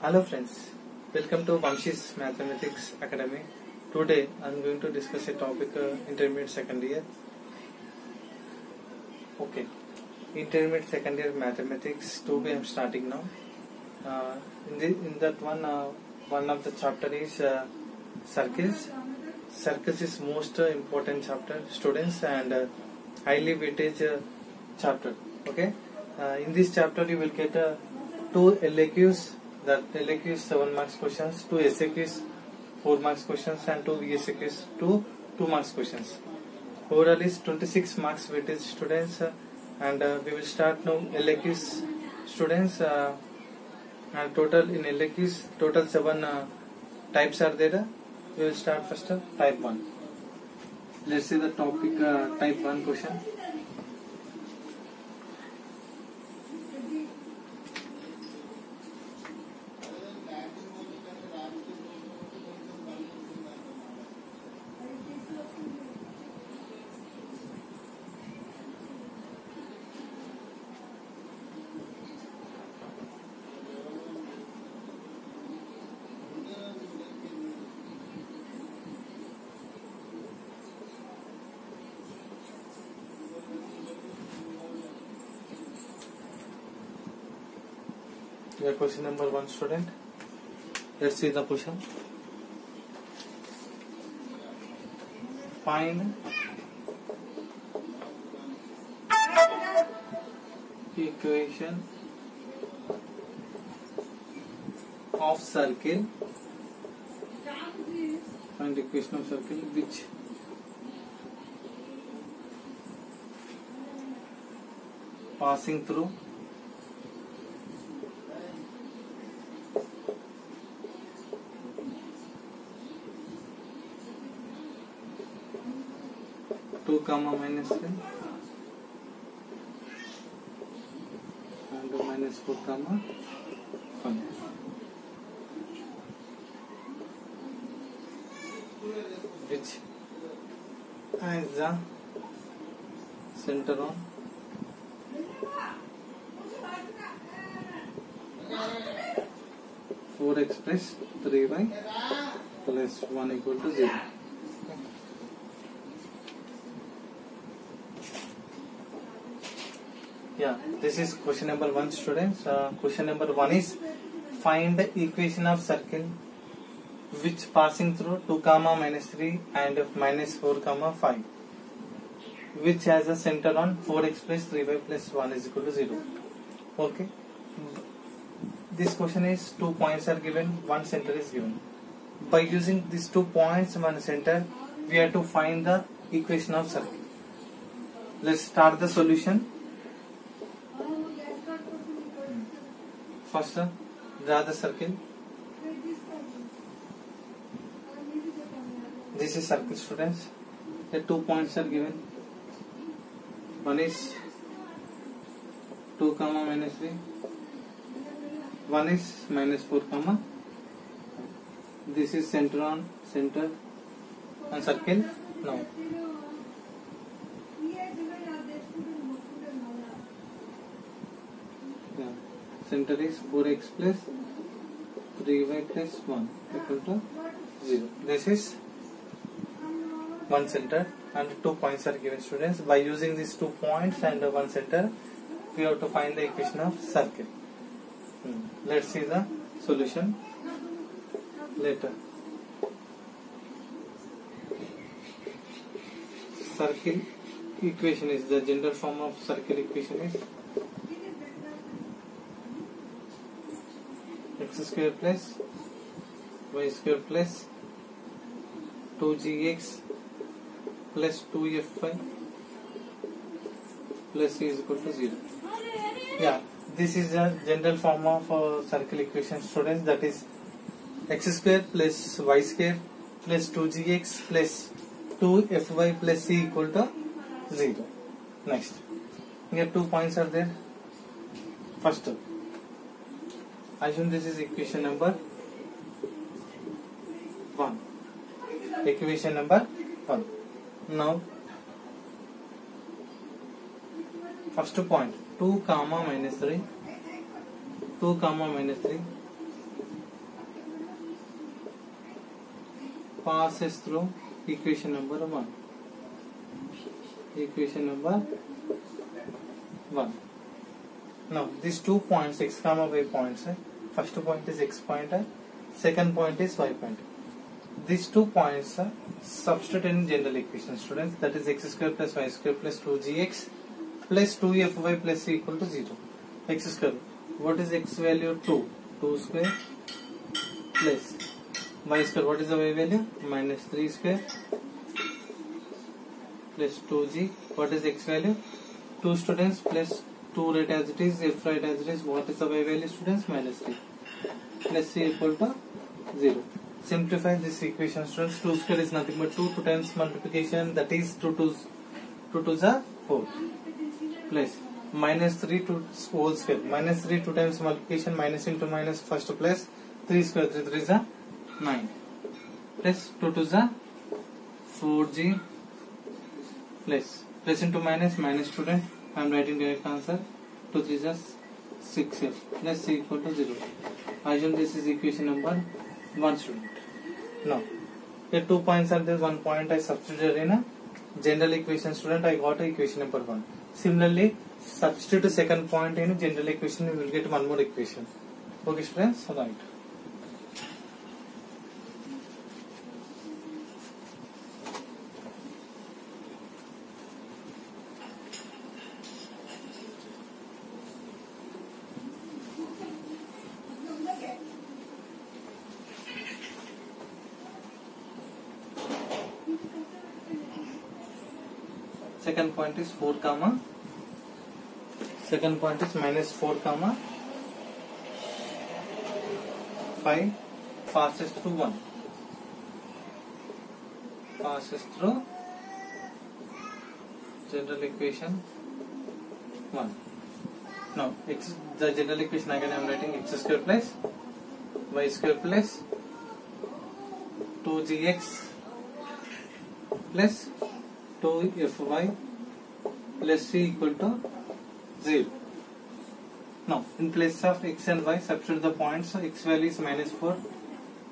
Hello friends, welcome to Vamshi's Mathematics Academy. Today I am going to discuss a topic intermediate second year. Okay, intermediate second year mathematics 2B I am starting now. In that one of the chapter is circles. Circles is most important chapter students and highly weightage chapter. Okay, in this chapter you will get two LAQs. That LAQ is 7 marks questions, 2 SAQs 4 marks questions and 2 VSAQs 2 marks questions. Overall is 26 marks weightage students and we will start now LAQs students and total in LAQs total 7 types are there. We will start first type 1. Let's see the topic type 1 question. Yeah, question number 1 student. Let's see the question. Find equation of circle. Find equation of circle which passing through -2, -3 and -4, 5. Which has the center on four x plus 3y plus 1 equal to 0. Yeah, this is question number 1 students. Question number 1 is find the equation of circle which passing through 2, -3 and -4, 5 which has a center on 4x plus 3y plus 1 is equal to 0. Okay, this question is 2 points are given, 1 center is given. By using these 2 points, 1 center, we have to find the equation of circle. Let's start the solution. First, draw the circle. This is circle students. The 2 points are given. One is 2, -3. One is -4, this is center on circle. Now center is 4x plus 3y plus 1 equal to 0. This is one center and 2 points are given students. By using these 2 points and 1 center, we have to find the equation of circle. Let's see the solution later. Circle equation is the general form of circle equation is x square plus y square plus 2gx plus 2fy plus c is equal to 0. Yeah, this is the general form of circle equation students, that is x square plus y square plus 2gx plus 2fy plus c equal to 0. Next, here 2 points are there. First, assume this is equation number 1. Equation number 1. Now, first point 2, -3 2, -3 passes through equation number 1. Equation number 1. Now these 2 points x comma y points, first point is x pointer, second point is y pointer. These 2 points are substituted in general equation, students, that is x square plus y square plus 2gx plus 2fy plus c equal to 0. X square, what is x value? 2 square plus y square, what is the y value? Minus 3 square plus 2g, what is x value? 2 students plus 2 right as it is, f right as it is, what is the y value, students? Minus 3 plus c equal to 0. Simplify this equation, students. 2 square is nothing but 2 times multiplication, that is 2 2's are 4 plus minus 3 to whole square, minus 3 2 times multiplication, minus into minus, first plus 3 square, 3 3's are 9 plus 2 2's are 4g plus into minus, student, I am writing direct answer, 2 3's are 6f plus c equal to 0. I assume this is equation number 1, student. Now here 2 points are there, 1 point I substituted in a general equation, student. I got equation number 1. Similarly, substitute the second point in a general equation, you will get one more equation. Okay, students, right. Second point is 4 comma, second point is minus 4 comma 5 passes through 1, passes through general equation 1. Now the general equation again I am writing x square plus y square plus 2gx plus 2fy plus c equal to 0. Now in place of x and y substitute the points. So x value is minus 4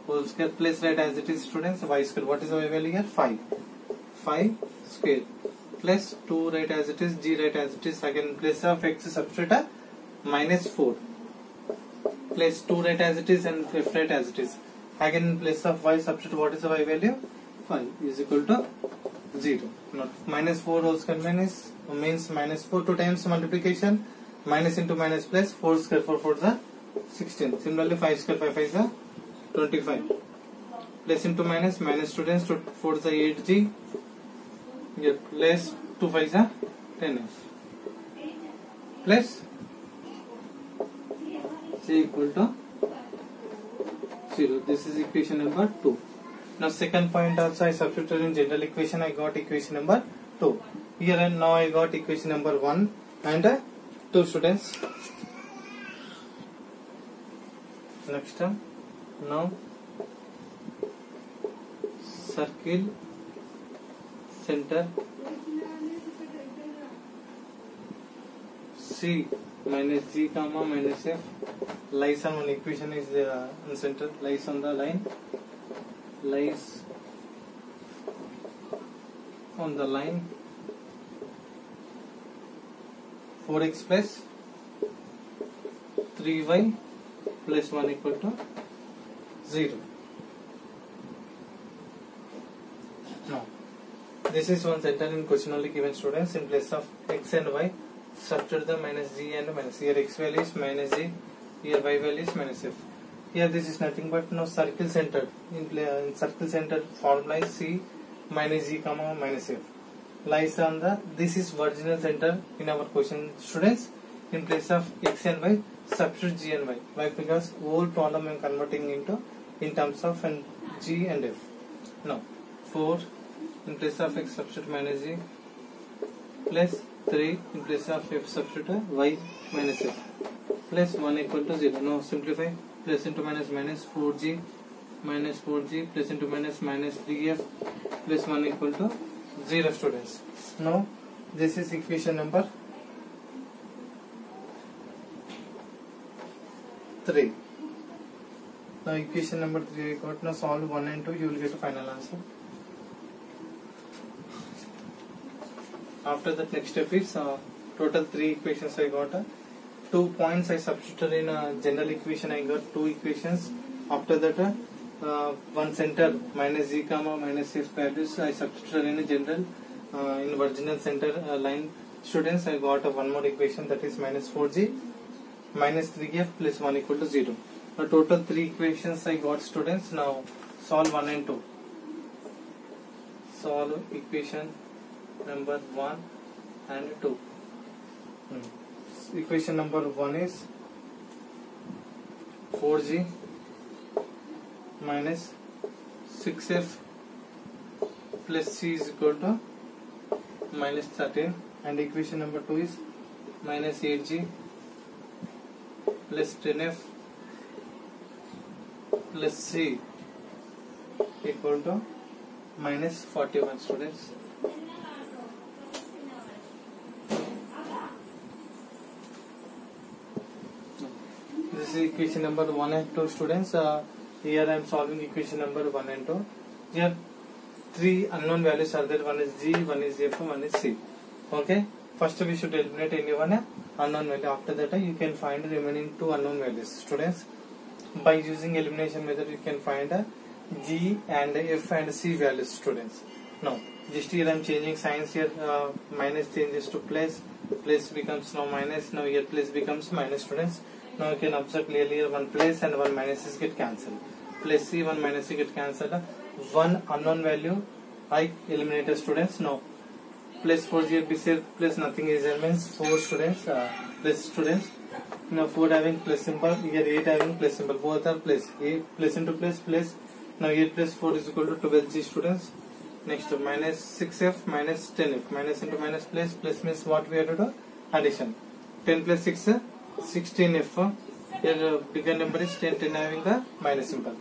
whole square plus right as it is, students, y square, what is the y value here? 5 square plus 2 right as it is, g right as it is. Again in place of x substitute a minus 4 plus 2 right as it is and f right as it is. Again in place of y substitute, what is the y value? 5 is equal to 0. Not minus 4 whole square means minus 4 2 times multiplication, minus into minus plus 4 square, 4 4's are 16. Similarly 5 square, 5 5's are 25 plus into minus, students, 4's are 8g, here plus 2 5's are 10f plus c equal to 0. This is equation number 2. Now second point also I substituted in general equation, I got equation number 2. Here and now I got equation number 1 and 2, students. Next term, now circle center C minus G comma minus F lies on one equation is in center, lies on the line, lies on the line 4x plus 3y plus 1 equal to 0. Now this is one center in question only given, students. In place of x and y substitute the minus g and minus. Here x value is minus g, here y value is minus f. Here this is nothing but no circle center. In circle center formula is c minus g comma minus f lies on the, this is original center in our question, students. In place of x and y substitute g and y. Why? Because whole problem I am converting into in terms of g and f. Now 4 in place of x substitute minus g plus 3 in place of f substitute y minus f plus 1 equal to 0. Now simplify, plus into minus minus 4g minus 4g plus into minus minus 3f plus 1 equal to 0, students. Now this is equation number 3. Now equation number 3 I got. Now solve 1 and 2, you will get a final answer. After that, next step is total 3 equations I got. 2 points I substituted in a general equation. I got 2 equations. After that, one center minus z comma minus f values I substituted in a general in original center line. Students, I got one more equation, that is minus 4g minus 3f plus 1 equal to 0. Now total 3 equations I got, students. Now solve 1 and 2. Solve equation number 1 and 2. Equation number 1 is 4g minus 6f plus c is equal to minus 13, and equation number 2 is minus 8g plus 10f plus c equal to minus 41, students. This is equation number 1 and 2, students. Here I am solving equation number 1 and 2. Here 3 unknown values are there. One is g, one is f, one is c. Okay. First we should eliminate any one unknown value. After that you can find the remaining 2 unknown values, students. By using elimination method you can find g and f and c values, students. Now just here I am changing signs here. Minus changes to plus, plus becomes now minus. Now here plus becomes minus, students. Now you can observe clearly here one plus and one minus is get cancelled. Plus c, one minus c get cancelled. One unknown value I eliminated, students. Now plus 4 here beside plus nothing is there, means 4, students. Plus, students. Now 4 having plus symbol, here 8 having plus symbol, both are plus. A plus into plus plus. Now 8 plus 4 is equal to 12g, students. Next minus 6f minus 10f, minus into minus plus, plus means what we have to do? Addition. 10 plus 6 16f. Here bigger number is 10, 10 having the minus symbol.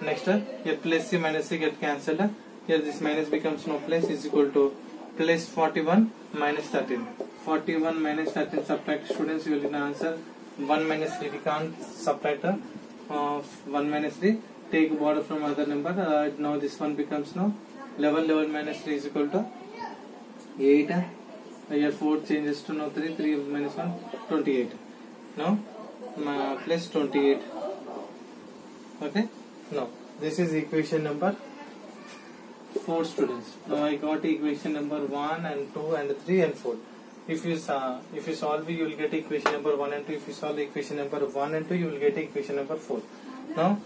Next here plus c minus c get cancelled. Here this minus becomes no plus, is equal to plus 41 minus 13. 41 minus 13 subtract, students, you will get answer 1 minus 3. We can't subtract 1 minus 3. Take border from other number. Now this one becomes now 11 minus 3 is equal to 8. Here 4 changes to now 3. 3 minus 1 28. Now plus 28. Okay. Now this is equation number 4, students. Now I got equation number 1 and 2 and 3 and 4. If you solve, you will get equation number 1 and 2. If you solve equation number 1 and 2, you will get equation number 4. Now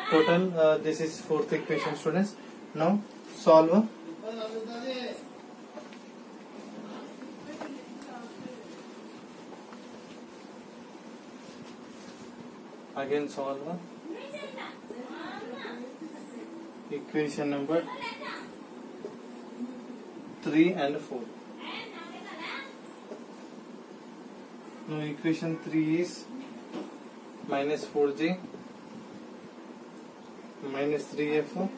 total this is 4th equation, students. Now solve again solve equation number 3 and 4. Now equation 3 is minus 4g minus 3f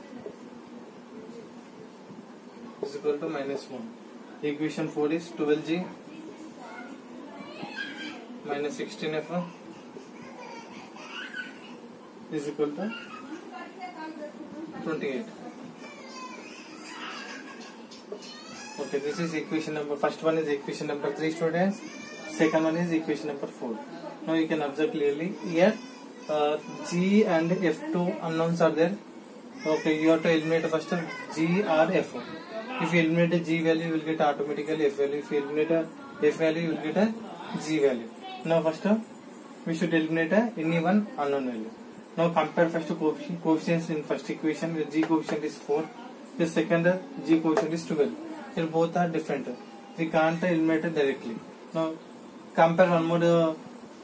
is equal to minus 1. Equation 4 is 12g minus 16f is equal to 28. Okay, this is equation number, first one is equation number 3, students. Second one is equation number 4. Now you can observe clearly here g and f2 unknowns are there. Okay, you have to eliminate first g or f. If you eliminate a g value, you will get automatically f value. If you eliminate a f value, you will get a g value. Now first we should eliminate any one unknown value. Now compare first coefficients in first equation. The g coefficient is 4. The second g coefficient is 12. Here both are different. We can't eliminate it directly. Now compare one more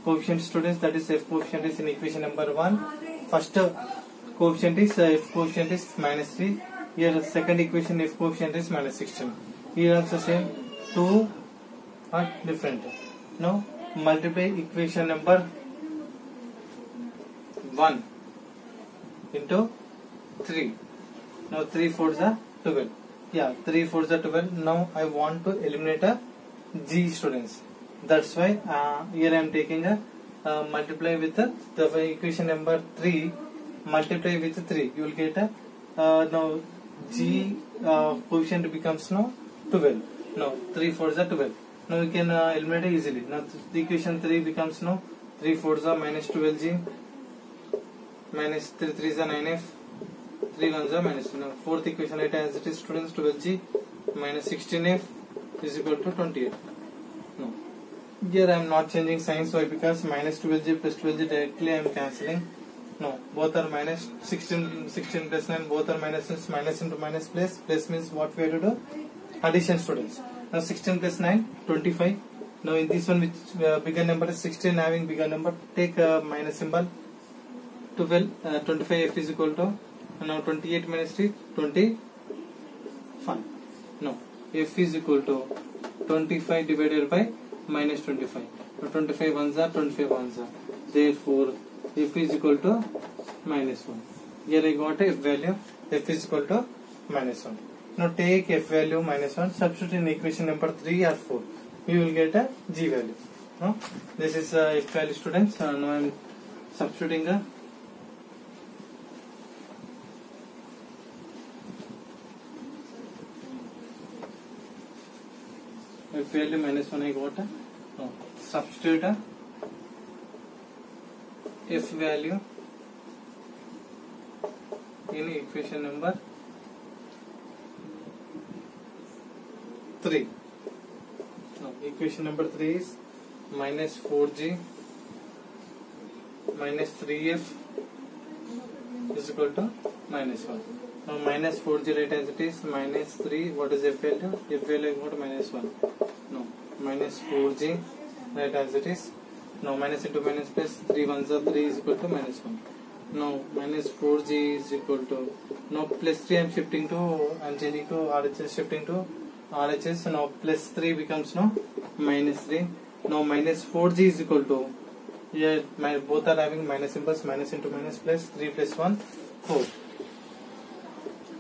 coefficient, students, that is f coefficient is in equation number 1. First coefficient is f coefficient is minus 3. Here second equation f coefficient is minus 16. Here also same, 2 are different. Now multiply equation number 1 into 3. Now 3 4s are 12. Yeah, 3 4s are 12. Now I want to eliminate a g, students. That's why here I am taking a multiply with the equation number 3, multiply with 3, you will get a now G coefficient becomes now 12. Now 3 4s are 12. Now you can eliminate it easily. Now the equation 3 becomes now 3 4s are minus 12G, minus 3 3s are 9F, 3 1s are minus 2. Now fourth equation it as it is, students, 12G minus 16F is equal to 28. No, here I am not changing signs. Why? Because minus 12G plus 12G directly I am cancelling. No, both are minus. 16 plus 9, both are minus. Minus into minus plus. Plus means what we have to do? Addition, students. Now 16 plus 9, 25. Now in this one, which bigger number is 16 having bigger number, take minus symbol. 12, 25F is equal to, now 28 minus 3, 25. No, F is equal to 25 divided by minus 25. Now 25 ones are 25 ones are. Therefore, F is equal to minus 1. Here I got a F value. F is equal to minus 1. Now take F value minus 1, substitute in equation number 3 or 4. We will get a G value. No? This is F value, students. Now I am substituting a F value minus 1 I got a no. Substitute a F value in equation number 3. Now equation number 3 is minus 4G minus 3F is equal to minus 1. Now minus 4G right as it is, minus 3, what is F value? F value is equal to minus 1. No, minus 4G right as it is. Now minus into minus plus, 3 ones are 3 is equal to minus 1. Now minus 4G is equal to, now plus 3 I am shifting to, I am changing to RHS, shifting to RHS. Now plus 3 becomes now minus 3. Now minus 4G is equal to, here both are having minus symbols, minus into minus plus, 3 plus 1, 4.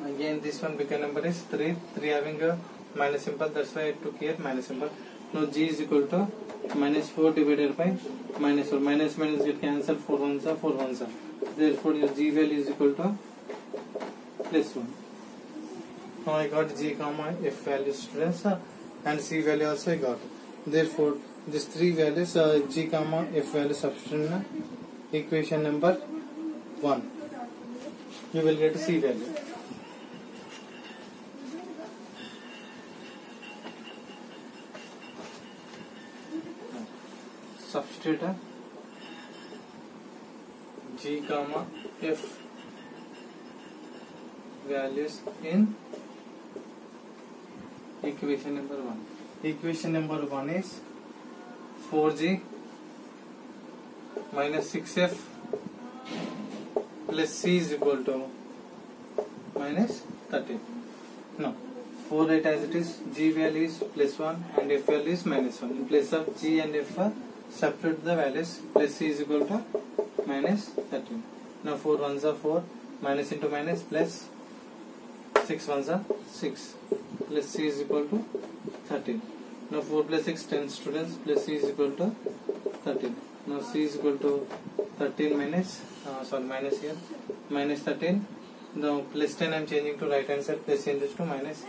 Again this one bigger number is 3, 3 having a minus symbol, that's why I took here minus symbol. Now G is equal to minus 4 divided by minus 4. Minus minus get cancelled, 4 ones are 4 ones are. Therefore your G value is equal to plus 1. Now I got G comma F value, students, and C value also I got. Therefore these three values, G comma F value, substitute in equation number 1. You will get C value. Substitute G comma F values in equation number 1. Equation number 1 is 4G minus 6F plus C is equal to minus 13. No, 4 right as it is, G value is plus 1 and F value is minus 1. In place of G and F, substitute the values, plus C is equal to minus 13. Now 4 ones are 4, minus into minus, plus 6 ones are 6, plus C is equal to 13. Now 4 plus 6, 10, students, plus C is equal to 13. Now C is equal to 13 minus, minus here, minus 13. Now plus 10 I am changing to right hand side, plus changes to minus.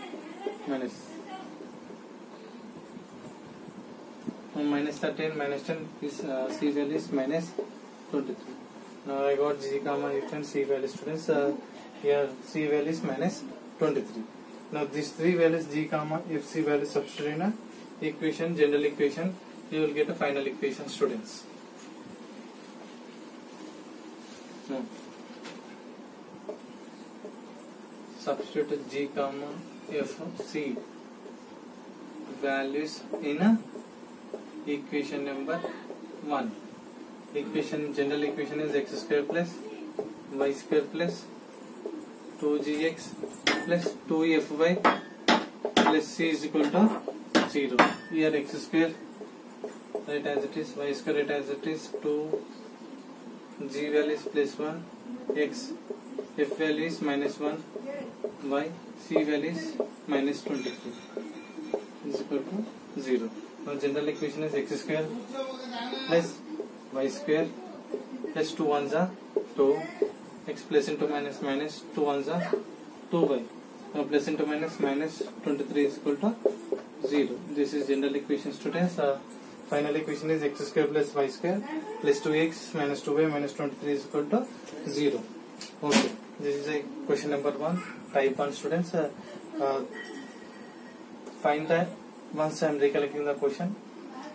Now minus 13 minus 10 is C value is minus 23. Now I got G comma F and C value, students. Here C value is minus 23. Now these three values, G comma F, C value, substitute in a equation, general equation, you will get a final equation, students. Now substitute G comma F, C values in a equation number 1. Equation, general equation is x square plus y square plus 2gx plus 2fy plus c is equal to 0. Here x square right as it is, y square right as it is, 2, g value is plus 1, x, f value is minus 1, y, c value is minus 23 is equal to 0. Now general equation is x square plus y square plus 2 ones are 2, x plus into minus minus 2 ones are 2y. Now plus into minus minus 23 is equal to 0. This is general equation, students. Final equation is x square plus y square plus 2x minus 2y minus 23 is equal to 0. Okay, this is a question number 1, type 1, students. Find the, once I am recollecting the question,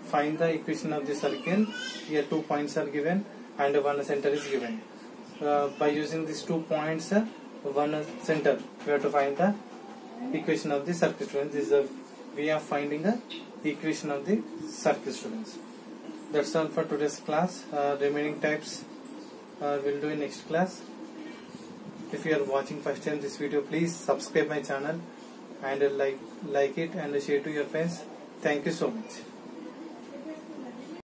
find the equation of the circle. Here 2 points are given and one center is given. By using these 2 points, one center, we have to find the equation of the circle, students. This is a way of finding the equation of the circle, students. That's all for today's class. Remaining types we'll do in next class. If you are watching first time this video, please subscribe my channel and like it and share to your friends. Thank you so much.